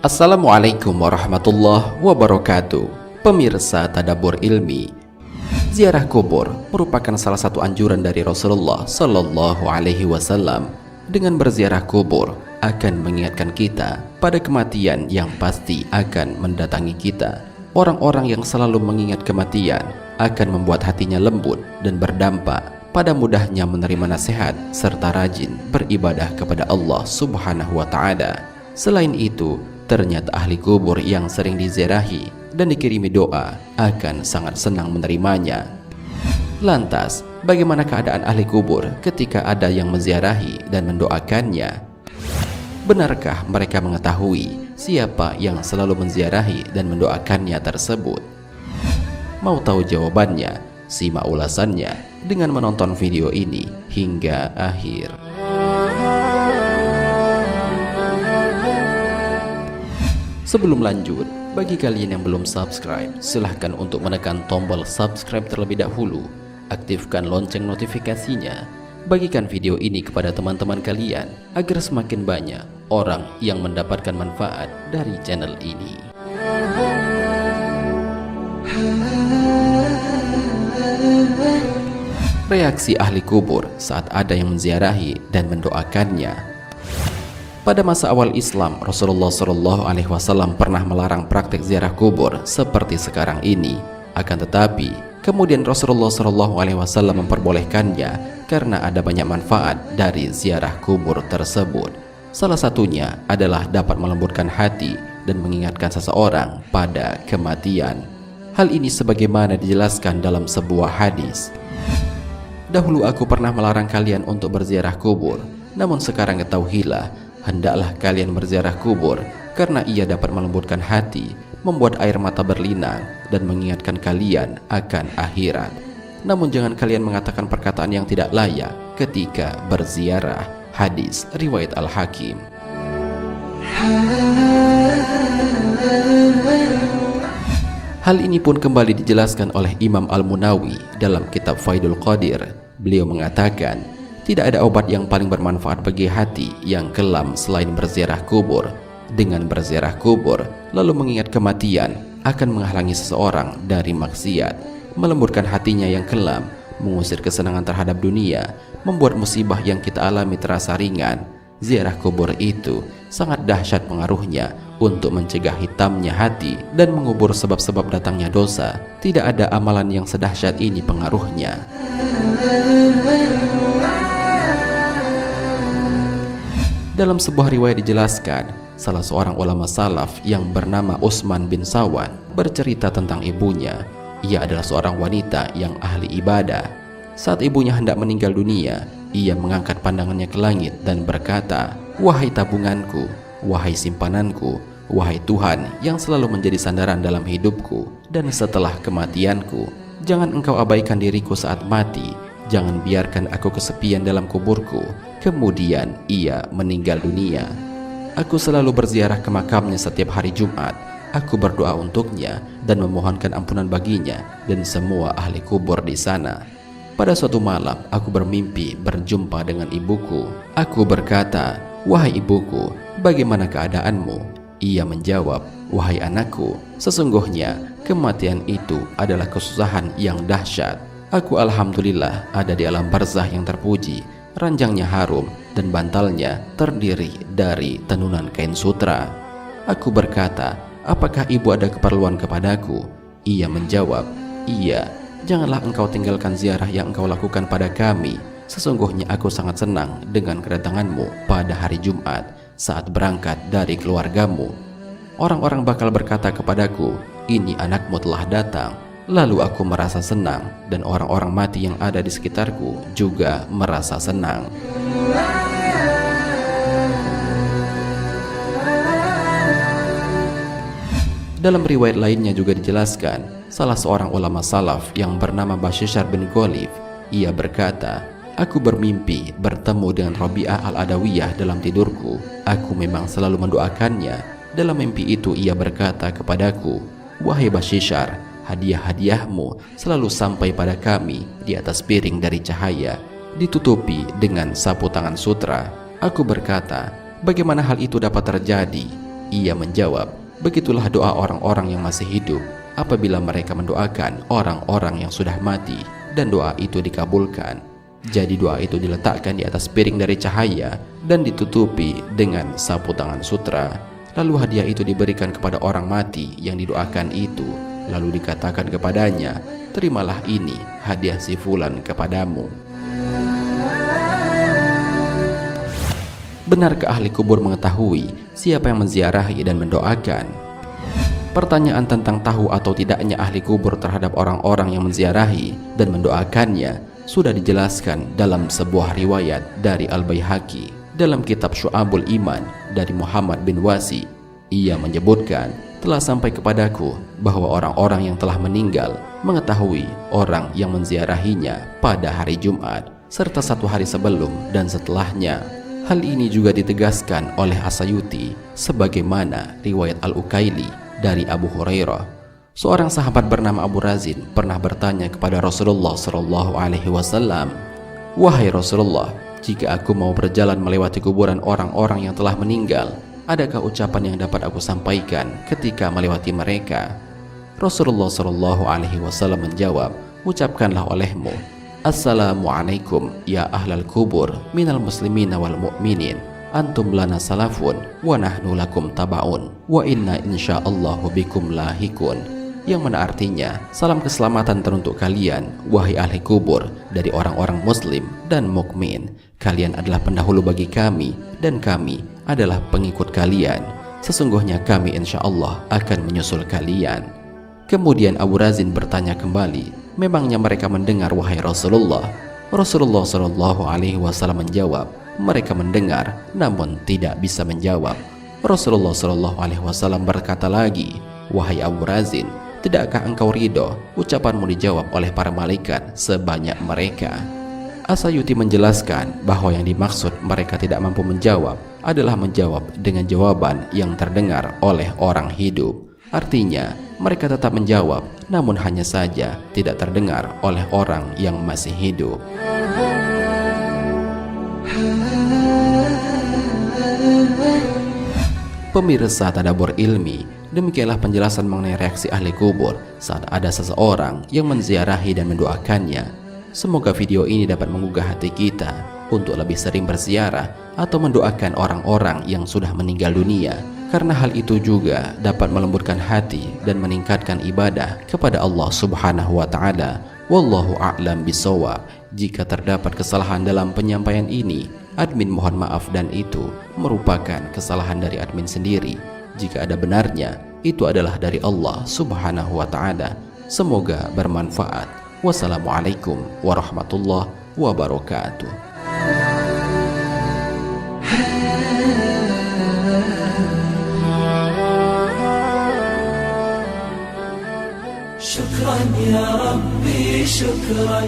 Assalamualaikum warahmatullahi wabarakatuh. Pemirsa Tadabbur Ilmi, ziarah kubur merupakan salah satu anjuran dari Rasulullah Sallallahu Alaihi Wasallam. Dengan berziarah kubur akan mengingatkan kita pada kematian yang pasti akan mendatangi kita. Orang-orang yang selalu mengingat kematian akan membuat hatinya lembut dan berdampak pada mudahnya menerima nasihat serta rajin beribadah kepada Allah Subhanahu wa Ta'ala. Selain itu, ternyata ahli kubur yang sering diziarahi dan dikirimi doa akan sangat senang menerimanya. Lantas, bagaimana keadaan ahli kubur ketika ada yang menziarahi dan mendoakannya? Benarkah mereka mengetahui siapa yang selalu menziarahi dan mendoakannya tersebut? Mau tahu jawabannya? Simak ulasannya dengan menonton video ini hingga akhir. Sebelum lanjut, bagi kalian yang belum subscribe, silahkan untuk menekan tombol subscribe terlebih dahulu. Aktifkan lonceng notifikasinya. Bagikan video ini kepada teman-teman kalian agar semakin banyak orang yang mendapatkan manfaat dari channel ini. Reaksi ahli kubur saat ada yang menziarahi dan mendoakannya. Pada masa awal Islam, Rasulullah Shallallahu Alaihi Wasallam pernah melarang praktek ziarah kubur seperti sekarang ini. Akan tetapi, kemudian Rasulullah Shallallahu Alaihi Wasallam memperbolehkannya karena ada banyak manfaat dari ziarah kubur tersebut. Salah satunya adalah dapat melembutkan hati dan mengingatkan seseorang pada kematian. Hal ini sebagaimana dijelaskan dalam sebuah hadis. Dahulu aku pernah melarang kalian untuk berziarah kubur, namun sekarang ketahuilah, hendaklah kalian berziarah kubur karena ia dapat melembutkan hati, membuat air mata berlinang dan mengingatkan kalian akan akhirat. Namun jangan kalian mengatakan perkataan yang tidak layak ketika berziarah. Hadis riwayat Al-Hakim. Hal ini pun kembali dijelaskan oleh Imam Al-Munawi dalam kitab Faidul Qadir. Beliau mengatakan, tidak ada obat yang paling bermanfaat bagi hati yang kelam selain berziarah kubur. Dengan berziarah kubur, lalu mengingat kematian, akan menghalangi seseorang dari maksiat, melembutkan hatinya yang kelam, mengusir kesenangan terhadap dunia, membuat musibah yang kita alami terasa ringan. Ziarah kubur itu sangat dahsyat pengaruhnya untuk mencegah hitamnya hati dan mengubur sebab-sebab datangnya dosa. Tidak ada amalan yang sedahsyat ini pengaruhnya. Dalam sebuah riwayat dijelaskan, salah seorang ulama salaf yang bernama Utsman bin Sawan bercerita tentang ibunya. Ia adalah seorang wanita yang ahli ibadah. Saat ibunya hendak meninggal dunia, ia mengangkat pandangannya ke langit dan berkata, "Wahai tabunganku, wahai simpananku, wahai Tuhan yang selalu menjadi sandaran dalam hidupku dan setelah kematianku, jangan engkau abaikan diriku saat mati. Jangan biarkan aku kesepian dalam kuburku." Kemudian ia meninggal dunia. Aku selalu berziarah ke makamnya setiap hari Jumat. Aku berdoa untuknya dan memohonkan ampunan baginya dan semua ahli kubur di sana. Pada suatu malam, aku bermimpi berjumpa dengan ibuku. Aku berkata, "Wahai ibuku, bagaimana keadaanmu?" Ia menjawab, "Wahai anakku, sesungguhnya kematian itu adalah kesusahan yang dahsyat. Aku alhamdulillah ada di alam barzah yang terpuji. Ranjangnya harum dan bantalnya terdiri dari tenunan kain sutra." Aku berkata, "Apakah ibu ada keperluan kepadaku?" Ia menjawab, "Iya, janganlah engkau tinggalkan ziarah yang engkau lakukan pada kami. Sesungguhnya aku sangat senang dengan kedatanganmu pada hari Jumat saat berangkat dari keluargamu. Orang-orang bakal berkata kepadaku, 'Ini anakmu telah datang.' Lalu aku merasa senang dan orang-orang mati yang ada di sekitarku juga merasa senang." Dalam riwayat lainnya juga dijelaskan, salah seorang ulama salaf yang bernama Bashishar bin Ghalib, ia berkata, "Aku bermimpi bertemu dengan Rabi'ah al-Adawiyah dalam tidurku. Aku memang selalu mendoakannya. Dalam mimpi itu ia berkata kepadaku, 'Wahai Bashishar, hadiah-hadiahmu selalu sampai pada kami di atas piring dari cahaya, ditutupi dengan sapu tangan sutra. Aku berkata, bagaimana hal itu dapat terjadi? Ia menjawab, begitulah doa orang-orang yang masih hidup apabila mereka mendoakan orang-orang yang sudah mati dan doa itu dikabulkan. Jadi doa itu diletakkan di atas piring dari cahaya dan ditutupi dengan sapu tangan sutra. Lalu hadiah itu diberikan kepada orang mati yang didoakan itu. Lalu dikatakan kepadanya, terimalah ini hadiah si fulan kepadamu. Benarkah ahli kubur mengetahui siapa yang menziarahi dan mendoakan? Pertanyaan tentang tahu atau tidaknya ahli kubur terhadap orang-orang yang menziarahi dan mendoakannya sudah dijelaskan dalam sebuah riwayat dari Al-Baihaqi dalam kitab Syu'abul Iman dari Muhammad bin Wasi. Ia menyebutkan, telah sampai kepadaku bahwa orang-orang yang telah meninggal mengetahui orang yang menziarahinya pada hari Jumat serta 1 hari sebelum dan setelahnya. Hal ini juga ditegaskan oleh As-Sayuti sebagaimana riwayat Al-Ukaili dari Abu Hurairah. Seorang sahabat bernama Abu Razin pernah bertanya kepada Rasulullah SAW, "Wahai Rasulullah, jika aku mau berjalan melewati kuburan orang-orang yang telah meninggal, adakah ucapan yang dapat aku sampaikan ketika melewati mereka?" Rasulullah SAW menjawab, "Ucapkanlah olehmu, Assalamualaikum ya ahlal kubur minal muslimina wal mu'minin, antum lana salafun wa nahnu lakum tabaun wa inna insyaallahu bikum lahikun." Yang mana artinya, salam keselamatan teruntuk kalian wahai ahli kubur dari orang-orang muslim dan mukmin. Kalian adalah pendahulu bagi kami dan kami adalah pengikut kalian. Sesungguhnya kami insyaallah akan menyusul kalian. Kemudian Abu Razin bertanya kembali, memangnya mereka mendengar wahai Rasulullah? Rasulullah SAW menjawab, mereka mendengar namun tidak bisa menjawab. Rasulullah SAW berkata lagi, wahai Abu Razin, tidakkah engkau ridho ucapanmu dijawab oleh para malaikat sebanyak mereka? As-Sayuti menjelaskan bahwa yang dimaksud mereka tidak mampu menjawab adalah menjawab dengan jawaban yang terdengar oleh orang hidup. Artinya, mereka tetap menjawab, namun hanya saja tidak terdengar oleh orang yang masih hidup. Pemirsa Tadabbur Ilmi, demikianlah penjelasan mengenai reaksi ahli kubur saat ada seseorang yang menziarahi dan mendoakannya. Semoga video ini dapat menggugah hati kita untuk lebih sering berziarah atau mendoakan orang-orang yang sudah meninggal dunia, karena hal itu juga dapat melembutkan hati dan meningkatkan ibadah kepada Allah Subhanahu wa Ta'ala. Wallahu a'lam bishawab. Jika terdapat kesalahan dalam penyampaian ini, admin mohon maaf dan itu merupakan kesalahan dari admin sendiri. Jika ada benarnya, itu adalah dari Allah Subhanahu wa Ta'ala. Semoga bermanfaat. Wassalamualaikum warahmatullahi wabarakatuh. شكرا يا ربي شكرا